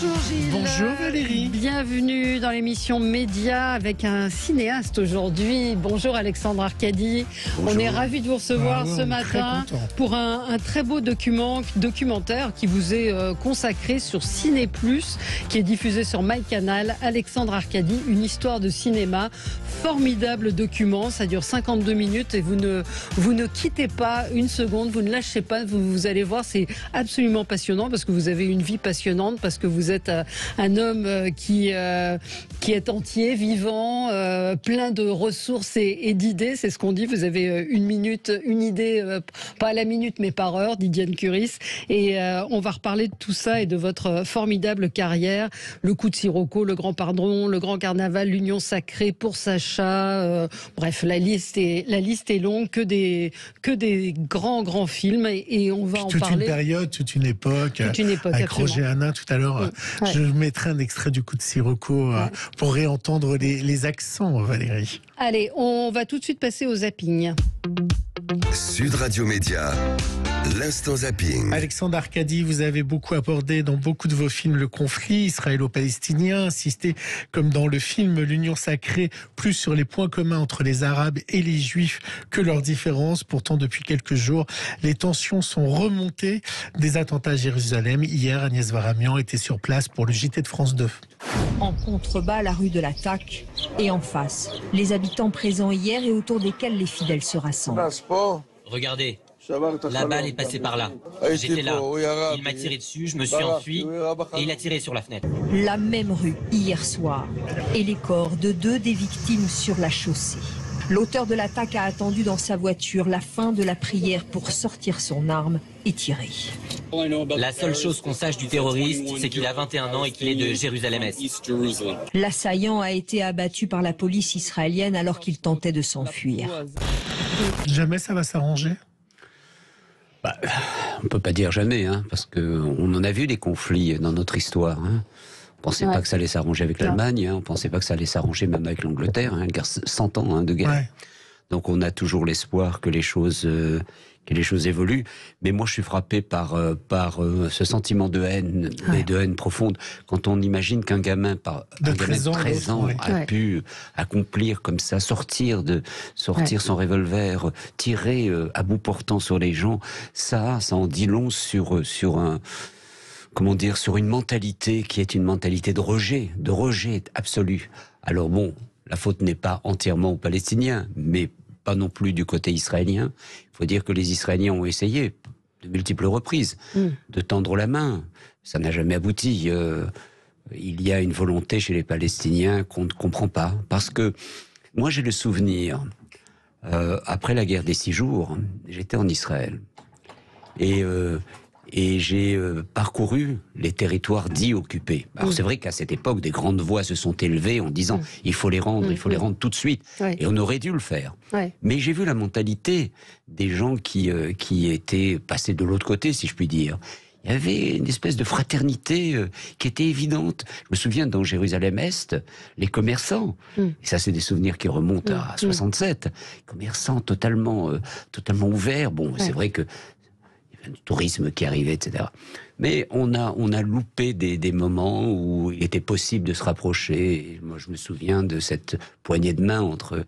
Bonjour Gilles. Bonjour Valérie. Bienvenue dans l'émission Média avec un cinéaste aujourd'hui. Bonjour Alexandre Arcadi. Bonjour. On est ravis de vous recevoir ce matin pour un très beau documentaire qui vous est consacré sur Ciné+, qui est diffusé sur MyCanal. Alexandre Arcadi, une histoire de cinéma. Formidable document, ça dure 52 minutes et vous ne quittez pas une seconde, vous ne lâchez pas, vous allez voir, c'est absolument passionnant parce que vous avez une vie passionnante, parce que vous êtes un homme qui est entier, vivant, plein de ressources et d'idées, c'est ce qu'on dit, vous avez une idée, pas à la minute mais par heure, dit Diane Curis, et on va reparler de tout ça et de votre formidable carrière, le coup de Sirocco, le Grand Pardon, le Grand Carnaval, l'Union Sacrée, Pour Sacha, bref, la liste est longue, que des grands films et on va en parler. Toute une période, toute une époque avec Roger Hanin tout à l'heure. Ouais. Je mettrai un extrait du coup de Sirocco pour réentendre les accents, Valérie. Allez, on va tout de suite passer au zapping. Sud Radio Média, l'instant zapping. Alexandre Arcadi, vous avez beaucoup abordé dans beaucoup de vos films le conflit israélo-palestinien, insisté comme dans le film L'Union Sacrée, plus sur les points communs entre les Arabes et les Juifs que leurs différences. Pourtant, depuis quelques jours, les tensions sont remontées des attentats à Jérusalem. Hier, Agnès Varamian était sur place pour le JT de France 2. En contrebas, la rue de l'attaque et en face, les habitants présents hier et autour desquels les fidèles se rassemblent. Regardez, la balle est passée par là. J'étais là, il m'a tiré dessus, je me suis enfui et il a tiré sur la fenêtre. La même rue hier soir et les corps de 2 des victimes sur la chaussée. L'auteur de l'attaque a attendu dans sa voiture la fin de la prière pour sortir son arme et tirer. La seule chose qu'on sache du terroriste, c'est qu'il a 21 ans et qu'il est de Jérusalem-Est. L'assaillant a été abattu par la police israélienne alors qu'il tentait de s'enfuir. Jamais ça va s'arranger ? On ne peut pas dire jamais, parce qu'on en a vu des conflits dans notre histoire. On ne pensait pas que ça allait s'arranger avec l'Allemagne, on ne pensait pas que ça allait s'arranger même avec l'Angleterre, 100 ans de guerre. Ouais. Donc on a toujours l'espoir que les choses évoluent. Mais moi je suis frappé par ce sentiment de haine, et de haine profonde, quand on imagine qu'un gamin de 13 ans a pu accomplir comme ça, sortir son revolver, tirer à bout portant sur les gens, ça en dit long sur une mentalité qui est une mentalité de rejet absolu. Alors bon, la faute n'est pas entièrement aux Palestiniens, mais pas non plus du côté israélien. Il faut dire que les Israéliens ont essayé, de multiples reprises, de tendre la main. Ça n'a jamais abouti. Il y a une volonté chez les Palestiniens qu'on ne comprend pas. Parce que moi j'ai le souvenir, après la guerre des 6 jours, j'étais en Israël. Et j'ai parcouru les territoires dits occupés. Alors c'est vrai qu'à cette époque, des grandes voix se sont élevées en disant il faut les rendre tout de suite. Et on aurait dû le faire. Mais j'ai vu la mentalité des gens qui étaient passés de l'autre côté, si je puis dire. Il y avait une espèce de fraternité qui était évidente. Je me souviens dans Jérusalem-Est, les commerçants, et ça c'est des souvenirs qui remontent à 67, commerçants totalement ouverts. Bon, c'est vrai que du tourisme qui arrivait, etc. Mais on a loupé des moments où il était possible de se rapprocher. Et moi, je me souviens de cette poignée de main entre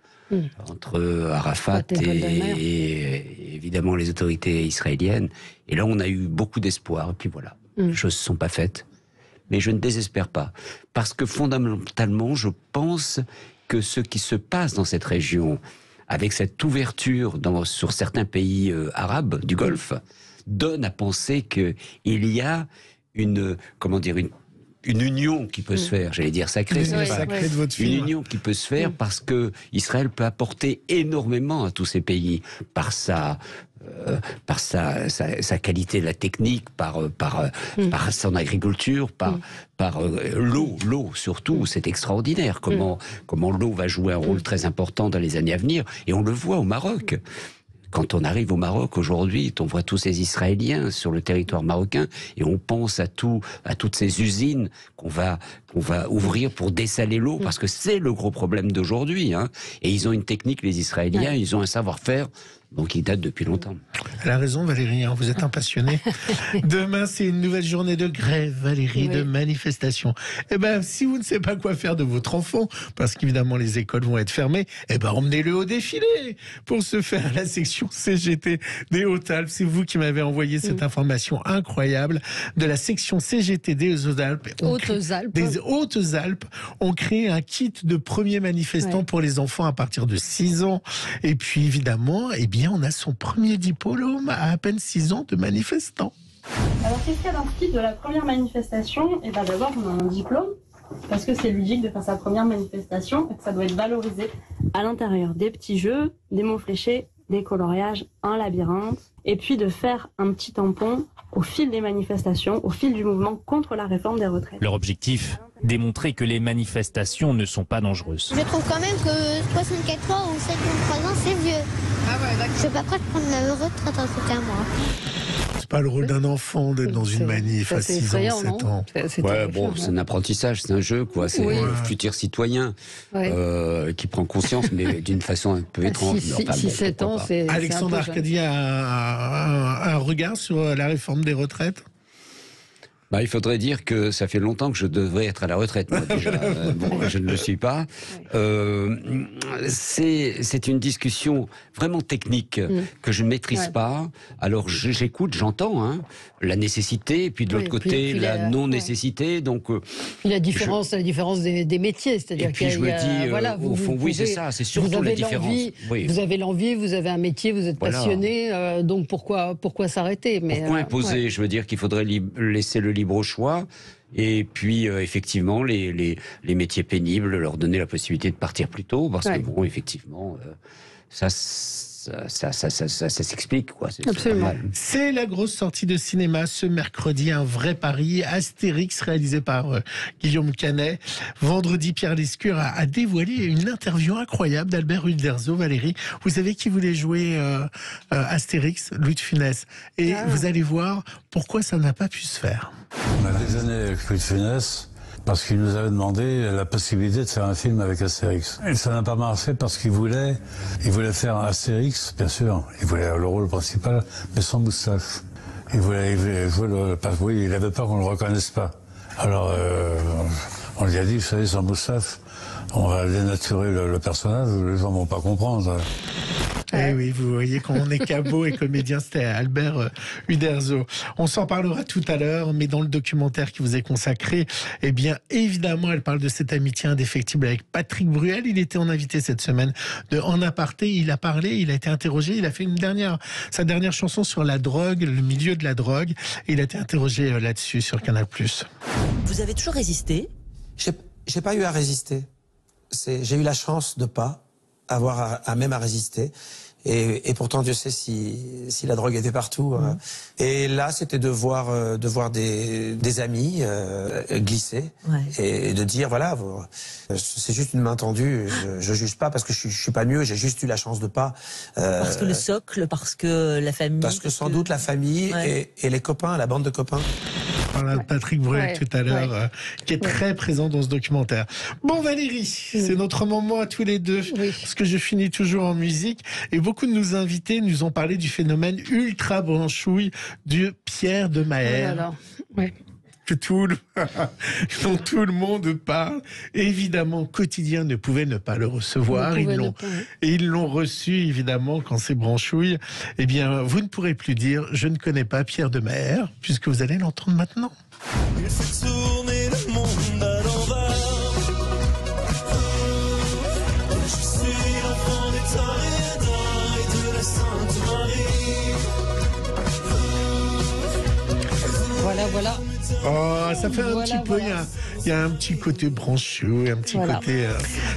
Arafat et évidemment les autorités israéliennes. Et là, on a eu beaucoup d'espoir. Et puis voilà, les choses ne se sont pas faites. Mais je ne désespère pas. Parce que fondamentalement, je pense que ce qui se passe dans cette région, avec cette ouverture sur certains pays arabes du Golfe, donne à penser qu'il y a une union qui peut se faire, j'allais dire sacrée, de votre film. Une union qui peut se faire parce que Israël peut apporter énormément à tous ces pays par sa qualité de la technique, par son agriculture, par l'eau surtout. C'est extraordinaire comment l'eau va jouer un rôle très important dans les années à venir, et on le voit au Maroc. Quand on arrive au Maroc aujourd'hui, on voit tous ces Israéliens sur le territoire marocain et on pense à toutes ces usines qu'on va ouvrir pour dessaler l'eau, parce que c'est le gros problème d'aujourd'hui. Et ils ont une technique, les Israéliens, ils ont un savoir-faire donc il date depuis longtemps. Elle a raison, Valérie, hein, vous êtes un passionné. Demain, c'est une nouvelle journée de grève, Valérie, de manifestation. Eh ben, si vous ne savez pas quoi faire de votre enfant, parce qu'évidemment les écoles vont être fermées, eh ben, emmenez-le au défilé. Pour ce faire, la section CGT des Hautes-Alpes, c'est vous qui m'avez envoyé cette information incroyable de la section CGT des Hautes-Alpes. Des Hautes-Alpes ont créé un kit de premiers manifestants pour les enfants à partir de 6 ans. Et puis, évidemment, eh bien, on a son premier diplôme à peine 6 ans de manifestant. Alors, qu'est-ce qu'il y a dans le kit de la première manifestation? Et bien, d'abord, on a un diplôme, parce que c'est ludique de faire sa première manifestation, et que ça doit être valorisé. À l'intérieur, des petits jeux, des mots fléchés, des coloriages, un labyrinthe, et puis de faire un petit tampon au fil des manifestations, au fil du mouvement contre la réforme des retraites. Leur objectif, démontrer que les manifestations ne sont pas dangereuses. Je trouve quand même que 64 ans ou 53 ans, c'est vieux. Ah ouais, d'accord. Je suis pas prête de prendre la retraite en tout cas, moi. C'est pas le rôle d'un enfant d'être dans une manif à 6 ans, 7 ans. C'est un apprentissage, c'est un jeu, quoi. C'est un futur citoyen qui prend conscience, mais d'une façon un peu étrange. 6-7 ans, c'est. Alexandre Arcadi a un regard sur la réforme des retraites? Il faudrait dire que ça fait longtemps que je devrais être à la retraite, moi, déjà. Je ne le suis pas. C'est une discussion vraiment technique que je ne maîtrise pas. Alors j'écoute, j'entends la nécessité, et puis de l'autre côté la non-nécessité. Donc puis la différence des métiers, c'est-à-dire qu'il y a. Et puis je me dis, au fond, oui, c'est ça. C'est surtout la différence. Vous avez l'envie, vous avez un métier, vous êtes passionné. Donc pourquoi s'arrêter? Pourquoi imposer? Je veux dire qu'il faudrait laisser le libre choix, et puis effectivement les métiers pénibles, leur donner la possibilité de partir plus tôt, parce que bon, effectivement ça s'explique, quoi. Absolument. C'est la grosse sortie de cinéma ce mercredi, un vrai pari. Astérix, réalisé par Guillaume Canet. Vendredi, Pierre Lescure a dévoilé une interview incroyable d'Albert Uderzo. Valérie, vous savez qui voulait jouer Astérix? Louis de Funès. Et vous allez voir pourquoi ça n'a pas pu se faire. On a des années avec Louis de Funès, parce qu'il nous avait demandé la possibilité de faire un film avec Astérix. Et ça n'a pas marché parce qu'il voulait faire un Astérix, bien sûr. Il voulait le rôle principal, mais sans moustache. Il voulait jouer il avait peur qu'on le reconnaisse pas. Alors, on lui a dit, vous savez, sans moustache, on va dénaturer le personnage, les gens vont pas comprendre. Eh oui, vous voyez, quand on est cabot et comédien, c'était Albert Uderzo. On s'en parlera tout à l'heure, mais dans le documentaire qui vous est consacré, eh bien, évidemment, elle parle de cette amitié indéfectible avec Patrick Bruel. Il était en invité cette semaine de En Aparté. Il a parlé, il a été interrogé, il a fait sa dernière chanson sur la drogue, le milieu de la drogue. Et il a été interrogé là-dessus sur Canal+. Vous avez toujours résisté? J'ai pas eu à résister. J'ai eu la chance de pas avoir à résister. Et pourtant, Dieu sait si la drogue était partout. Et là, c'était de voir des amis glisser et de dire, voilà, c'est juste une main tendue. Je juge pas parce que je suis pas mieux. J'ai juste eu la chance de pas. Parce que le socle, parce que la famille. Parce que sans doute la famille et les copains, la bande de copains. Patrick Bruel tout à l'heure, qui est très présent dans ce documentaire. Bon, Valérie, c'est notre moment à tous les deux, parce que je finis toujours en musique, et beaucoup de nos invités nous ont parlé du phénomène ultra branchouille de Pierre de Maher. Dont tout le monde parle. Évidemment, Quotidien ne pouvait ne pas le recevoir. Ils l'ont reçu, évidemment, quand c'est branchouille. Eh bien, vous ne pourrez plus dire « Je ne connais pas Pierre de Maher », puisque vous allez l'entendre maintenant. Il fait tourner le monde à l'envers. Je suis l'enfant des Toréadors et de la Sainte Marie. Voilà. Oh, ça fait un petit peu, il y a un petit côté branchou, un petit côté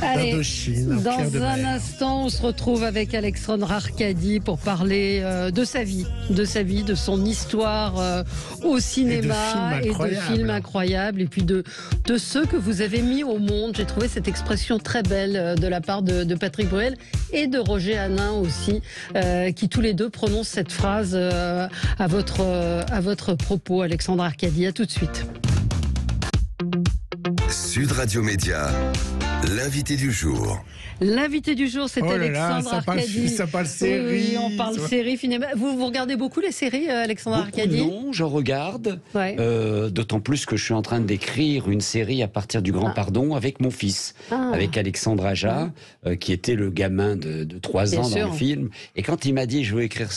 d'Indochine. Dans un instant, on se retrouve avec Alexandre Arcadi pour parler de sa vie, de son histoire au cinéma et de films incroyables, et puis de ceux que vous avez mis au monde. J'ai trouvé cette expression très belle de la part de Patrick Bruel et de Roger Hanin aussi, qui tous les deux prononcent cette phrase à votre propos, Alexandre Arcadi. À tout de suite. Sud Radio Média, l'invité du jour. L'invité du jour, c'est Alexandre Arcadi. Ça parle série. Oui, on parle série, cinéma. Vous regardez beaucoup les séries, Alexandre Arcadi? Non, j'en regarde. Ouais. D'autant plus que je suis en train d'écrire une série à partir du Grand Pardon avec mon fils, avec Alexandre Aja, qui était le gamin de 3 ans dans le film. Et quand il m'a dit je veux écrire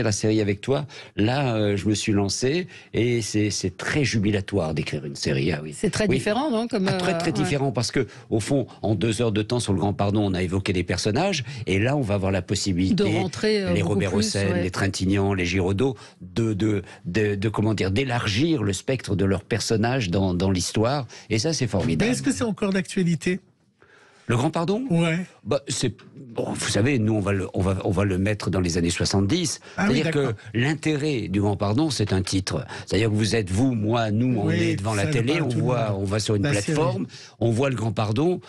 la série avec toi, là, je me suis lancé et c'est très jubilatoire d'écrire une série. Ah, oui. C'est très différent, non très différent parce que au fond, en 2 heures de temps sur le Grand Pardon, on a évoqué des personnages, et là, on va avoir la possibilité, de rentrer les Robert Hossein, les Trintignant, les Giraudot, comment dire, d'élargir le spectre de leurs personnages dans l'histoire, et ça, c'est formidable. Mais est-ce que c'est encore d'actualité ? Le Grand Pardon ? Ouais. Vous savez, nous, on va le mettre dans les années 70. C'est-à-dire que l'intérêt du Grand Pardon, c'est un titre. C'est-à-dire que vous êtes, vous, moi, nous, on est devant la télé, on va sur une plateforme, on voit le Grand Pardon,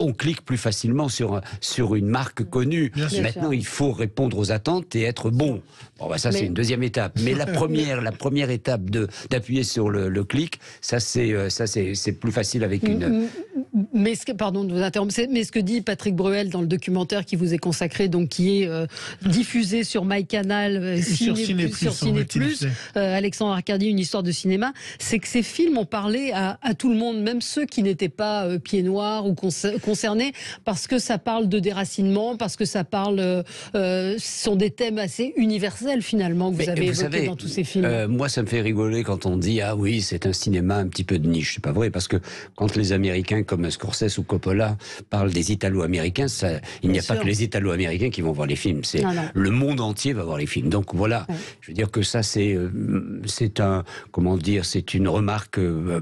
on clique plus facilement sur une marque connue. Maintenant, il faut répondre aux attentes et être bon. Ça, c'est une deuxième étape. Mais la première étape d'appuyer sur le clic, ça, c'est plus facile avec une... Mais pardon de vous interrompre, mais ce que dit Patrick Bruel dans le documentaire qui vous est consacré, donc qui est diffusé sur MyCanal, sur Ciné+, Alexandre Arcadi, une histoire de cinéma, c'est que ces films ont parlé à tout le monde, même ceux qui n'étaient pas pieds noirs ou concernés, parce que ça parle de déracinement, parce que ça parle, ce sont des thèmes assez universels finalement que vous avez évoqués dans tous ces films. Moi, ça me fait rigoler quand on dit ah oui, c'est un cinéma un petit peu de niche. C'est pas vrai, parce que quand les Américains comme Scorsese ou Coppola parlent des Italo-Américains, il n'y a pas que les Italo-Américains qui vont voir les films. C'est le monde entier va voir les films. Donc voilà, je veux dire que ça c'est une remarque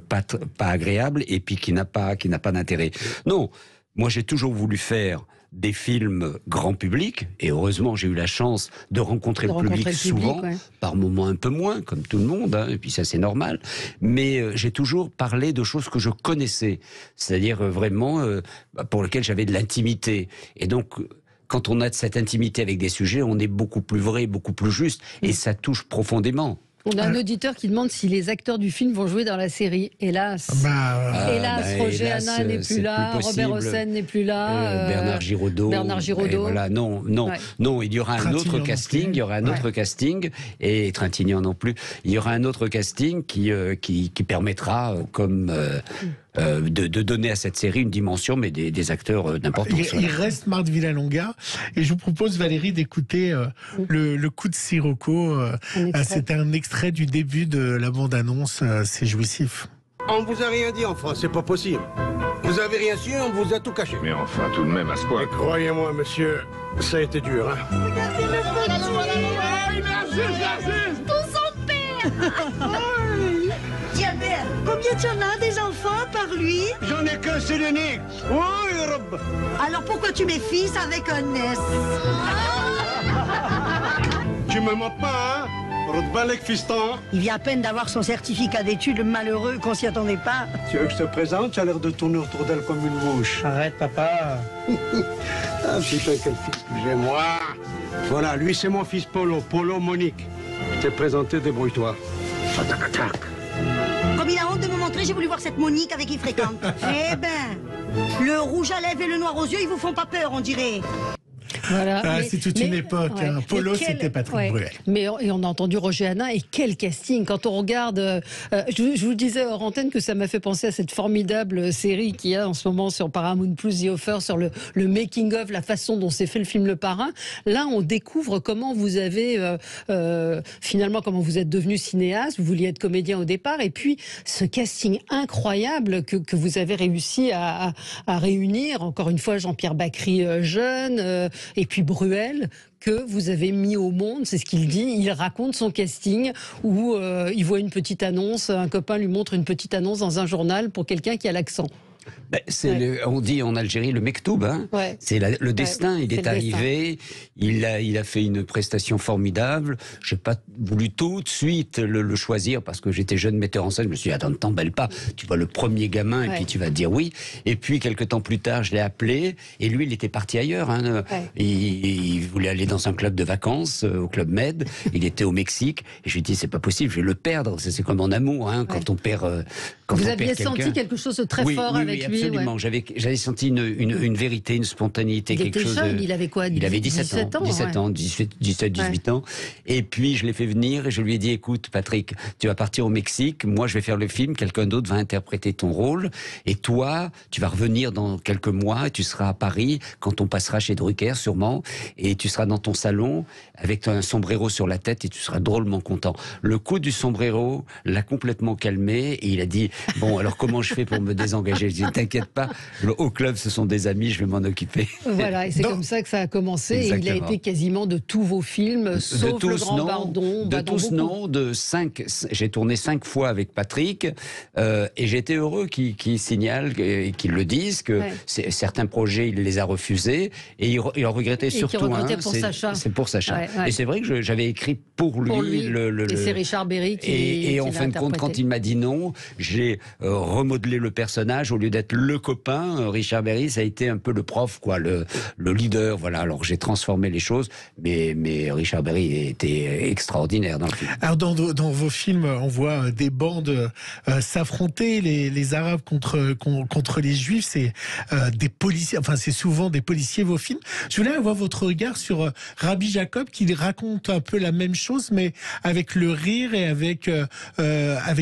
pas agréable et puis qui n'a pas d'intérêt. Non. Moi, j'ai toujours voulu faire des films grand public, et heureusement, j'ai eu la chance de rencontrer le public souvent, par moments un peu moins, comme tout le monde, et puis ça, c'est normal. Mais j'ai toujours parlé de choses que je connaissais, c'est-à-dire vraiment pour lesquelles j'avais de l'intimité. Et donc, quand on a de cette intimité avec des sujets, on est beaucoup plus vrai, beaucoup plus juste, et ça touche profondément. On a un auditeur qui demande si les acteurs du film vont jouer dans la série. Hélas. Roger Hanna n'est plus là, Robert Hossein n'est plus là. Bernard Giraudot. Voilà, non, il y aura un autre casting, et Trintignant non plus. Il y aura un autre casting qui permettra, de donner à cette série une dimension, mais des acteurs d'importance. Il reste Marthe Villalonga, et je vous propose, Valérie, d'écouter le coup de Sirocco. C'est un extrait du début de la bande-annonce, c'est jouissif. On vous a rien dit en France, c'est pas possible. Vous avez rien su, on vous a tout caché. Mais enfin, tout de même, à ce point. Croyez-moi, monsieur, ça a été dur, hein. Regardez le pour son père. Tiens, père, combien tu en as des enfants par lui? J'en ai qu'un, c'est l'unique. Oui, Rob. Alors pourquoi tu mets fils avec un S? Tu me mens pas, hein? Fiston. Il vient à peine d'avoir son certificat d'études, le malheureux, qu'on s'y attendait pas. Tu veux que je te présente? Tu as l'air de tourner autour d'elle comme une mouche. Arrête, papa. Ah, putain, quel fils que j'ai, moi. Voilà, lui, c'est mon fils Polo Monique. Je t'ai présenté, débrouille-toi. Comme il a honte de me montrer, j'ai voulu voir cette Monique avec qui il fréquente. Eh ben, le rouge à lèvres et le noir aux yeux, ils vous font pas peur, on dirait. Voilà, c'est toute une époque. Polo, c'était Patrick Bruel. Et on a entendu Roger Hanna, et quel casting. Quand on regarde, je vous disais hors antenne que ça m'a fait penser à cette formidable série qu'il y a en ce moment sur Paramount Plus, The Offer, sur le making of, la façon dont s'est fait le film Le Parrain. Là, on découvre comment vous avez finalement comment vous êtes devenu cinéaste. Vous vouliez être comédien au départ, et puis ce casting incroyable que vous avez réussi à réunir. Encore une fois, Jean-Pierre Bacry jeune. Et puis Bruel, que vous avez mis au monde, c'est ce qu'il dit. Il raconte son casting où il voit une petite annonce, un copain lui montre une petite annonce dans un journal pour quelqu'un qui a l'accent. On dit en Algérie le mektoub, hein. C'est le destin. Il est arrivé, il a fait une prestation formidable. J'ai pas voulu tout de suite le choisir parce que j'étais jeune metteur en scène. Je me suis dit, attends, ne t'emballe pas. Tu vois le premier gamin et puis tu vas te dire oui. Et puis quelques temps plus tard, je l'ai appelé et lui, il était parti ailleurs. Hein. Il voulait aller dans un club de vacances au Club Med. Il était au Mexique et je lui ai dit, c'est pas possible, je vais le perdre. C'est comme en amour, hein, quand on perd. Vous aviez senti quelque chose de très fort avec avec lui. Absolument. Ouais. J'avais senti une vérité, une spontanéité, quelque chose. Jeune, il avait quoi? Il avait 17 ans. 18 ans. Et puis je l'ai fait venir et je lui ai dit, écoute Patrick, tu vas partir au Mexique, moi je vais faire le film, quelqu'un d'autre va interpréter ton rôle, et toi, tu vas revenir dans quelques mois, et tu seras à Paris, quand on passera chez Drucker sûrement, et tu seras dans ton salon, avec un sombrero sur la tête, et tu seras drôlement content. Le coup du sombrero l'a complètement calmé, et il a dit, bon, alors comment je fais pour me désengager? Je dis, t'inquiète pas, au club ce sont des amis, je vais m'en occuper. Voilà, et c'est comme ça que ça a commencé, et il a été quasiment de tous vos films, sauf Le Grand Pardon. De tous, non, de 5, j'ai tourné 5 fois avec Patrick, et j'ai été heureux qu'il signale, qu'il le dise, que certains projets, il les a refusés, et il en regrettait surtout un. C'est pour Sacha. Ouais. Et c'est vrai que j'avais écrit pour lui. Et c'est Richard Berry qui en fin de compte, quand il m'a dit non, j'ai remodelé le personnage. Au lieu d'être le copain, Richard Berry, ça a été un peu le prof, quoi, le leader. Voilà. Alors j'ai transformé les choses, mais Richard Berry était extraordinaire dans le film. Alors dans vos films, on voit des bandes s'affronter, les Arabes contre les Juifs. C'est des policiers. Enfin, c'est souvent des policiers vos films. Je voulais avoir votre regard sur Rabbi Jacob, qui raconte un peu la même chose, mais avec le rire et avec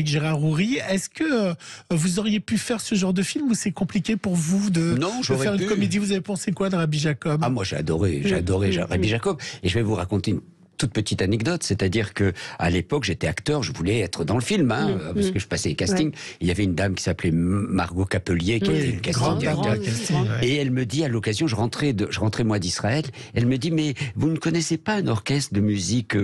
Gérard Houry. Est-ce que vous auriez pu faire ce genre de film, ou c'est compliqué pour vous de faire une comédie? Vous avez pensé quoi de Rabbi Jacob? Ah, moi j'ai adoré Rabbi Jacob, et je vais vous raconter une toute petite anecdote, c'est-à-dire que à l'époque j'étais acteur, je voulais être dans le film, parce que je passais les castings. Ouais. Il y avait une dame qui s'appelait Margot Capelier, qui était le casting directeur, et elle me dit à l'occasion, je rentrais moi d'Israël, elle me dit, mais vous ne connaissez pas un orchestre de musique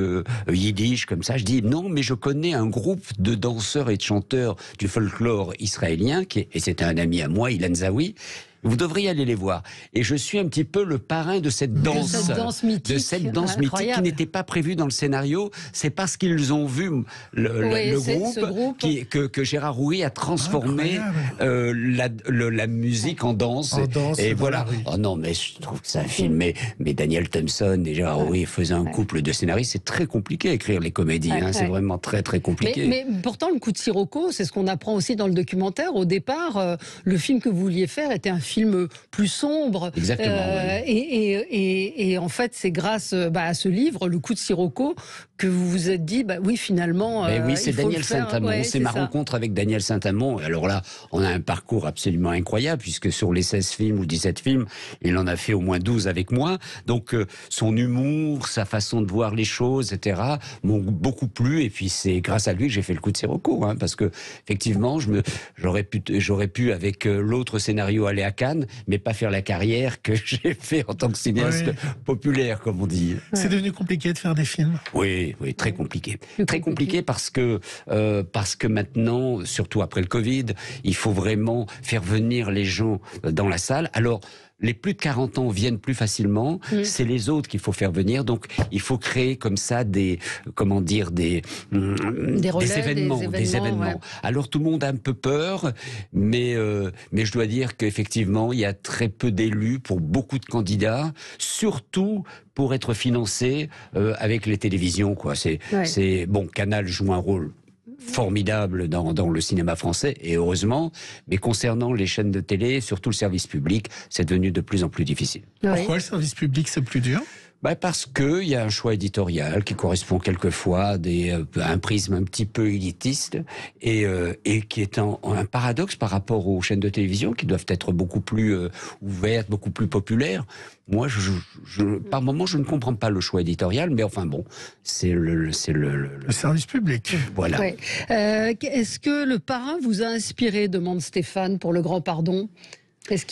yiddish comme ça? Je dis non, mais je connais un groupe de danseurs et de chanteurs du folklore israélien, et c'était un ami à moi, Ilan Zawi. Vous devriez aller les voir. Et je suis un petit peu le parrain de cette danse mythique, qui n'était pas prévue dans le scénario. C'est parce qu'ils ont vu le groupe que Gérard Houry a transformé la musique en danse. Et voilà. Oh non, mais je trouve que c'est un film. Mais Daniel Thompson et Gérard Houry faisaient un couple de scénaristes. C'est très compliqué à écrire les comédies. C'est vraiment très très compliqué. Mais pourtant, Le Coup de Sirocco, c'est ce qu'on apprend aussi dans le documentaire. Au départ, le film que vous vouliez faire était un film plus sombre. Exactement. Et en fait, c'est grâce à ce livre, Le Coup de Sirocco, que vous vous êtes dit, oui, finalement. Oui, c'est Daniel Saint-Amand. C'est ma rencontre avec Daniel Saint-Amand. Alors là, on a un parcours absolument incroyable, puisque sur les 16 films ou 17 films, il en a fait au moins 12 avec moi. Donc, son humour, sa façon de voir les choses, etc., m'ont beaucoup plu. Et puis, c'est grâce à lui que j'ai fait Le Coup de Sirocco. Parce que, effectivement, j'aurais pu, avec l'autre scénario, aller à Cannes, mais pas faire la carrière que j'ai fait en tant que cinéaste populaire, comme on dit. C'est devenu compliqué de faire des films? Oui, très compliqué. Très compliqué parce que maintenant, surtout après le Covid, il faut vraiment faire venir les gens dans la salle. Alors, les plus de 40 ans viennent plus facilement, c'est les autres qu'il faut faire venir, donc il faut créer comme ça des événements. Ouais. Alors tout le monde a un peu peur, mais je dois dire qu'effectivement, il y a très peu d'élus pour beaucoup de candidats, surtout pour être financés avec les télévisions, quoi. Canal joue un rôle formidable dans le cinéma français, et heureusement, mais concernant les chaînes de télé, surtout le service public, c'est devenu de plus en plus difficile. Pourquoi le service public, c'est plus dur ? Parce qu'il y a un choix éditorial qui correspond quelquefois à un prisme un petit peu élitiste, et qui est un paradoxe par rapport aux chaînes de télévision qui doivent être beaucoup plus ouvertes, beaucoup plus populaires. Moi, par moment, je ne comprends pas le choix éditorial, mais enfin bon, c'est le service public. Voilà. Ouais. Est-ce que Le Parrain vous a inspiré, demande Stéphane, pour Le Grand Pardon ? Est-ce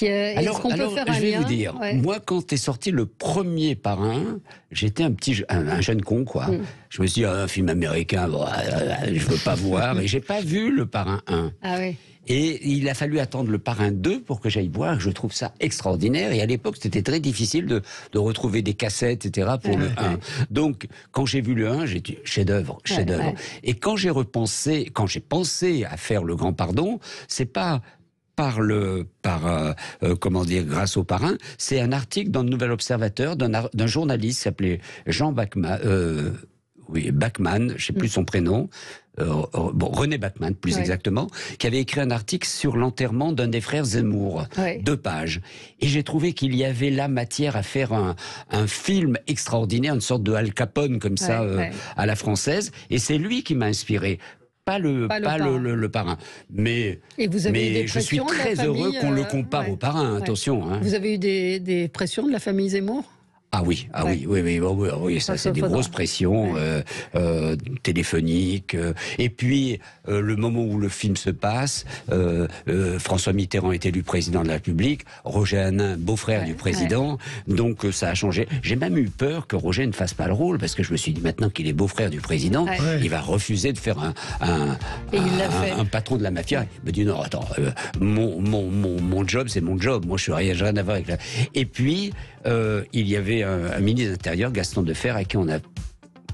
qu'on peut faire un lien ? Je vais vous dire, moi, quand est sorti le premier Parrain, j'étais un jeune con, quoi. Je me suis dit, un film américain, je veux pas voir, et j'ai pas vu Le Parrain 1. Ah ouais. Et il a fallu attendre Le Parrain 2 pour que j'aille voir. Je trouve ça extraordinaire. Et à l'époque, c'était très difficile de retrouver des cassettes, etc. pour le 1. Donc, quand j'ai vu le 1, j'ai dit chef-d'œuvre. Et quand j'ai pensé à faire Le Grand Pardon, c'est pas grâce au Parrain, c'est un article dans le Nouvel Observateur d'un journaliste qui s'appelait Jean Bachmann. oui, Bachmann, je ne sais plus son prénom, René Bachmann, plus exactement, qui avait écrit un article sur l'enterrement d'un des frères Zemmour, 2 pages. Et j'ai trouvé qu'il y avait là matière à faire un film extraordinaire, une sorte de Al Capone comme ça, à la française. Et c'est lui qui m'a inspiré. Pas le parrain. Mais je suis très heureux qu'on le compare au parrain, attention. Hein. Vous avez eu des pressions de la famille Zemmour ? Ah oui, oui, ça c'est des grosses pressions téléphoniques. Et puis, le moment où le film se passe, François Mitterrand est élu président de la République, Roger Hanin, beau-frère du président, donc ça a changé. J'ai même eu peur que Roger ne fasse pas le rôle, parce que je me suis dit, maintenant qu'il est beau-frère du président, il va refuser de faire un patron de la mafia. Il me dit, non, attends, mon job, c'est mon job. Moi, je n'ai rien à voir avec la... Et puis, il y avait un ministre de l'Intérieur, Gaston Defferre, à qui on a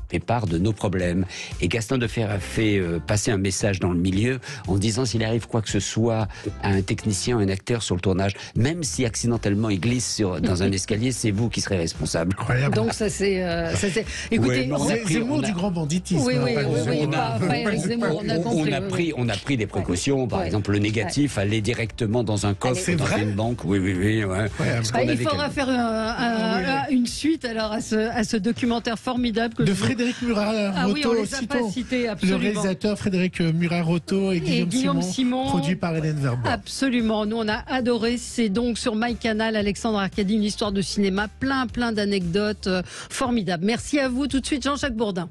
fait part de nos problèmes. Et Gaston Defferre a fait passer un message dans le milieu en disant, s'il arrive quoi que ce soit à un technicien, un acteur sur le tournage, même si accidentellement il glisse dans un escalier, c'est vous qui serez responsable. Incroyable. Donc ça c'est... Écoutez, Zemmour du grand banditisme. On a pris des précautions. Par exemple, le négatif allait directement dans un coffre, dans une banque. Oui. Il faudra faire une suite alors à ce documentaire formidable que Frédéric Murat-Rotto, le réalisateur Frédéric Murat-Rotto et Guillaume Simon, produit par Hélène Verbois. Absolument, nous on a adoré. C'est donc sur MyCanal, Alexandre Arcadi, une histoire de cinéma, plein d'anecdotes formidables. Merci à vous. Tout de suite, Jean-Jacques Bourdin.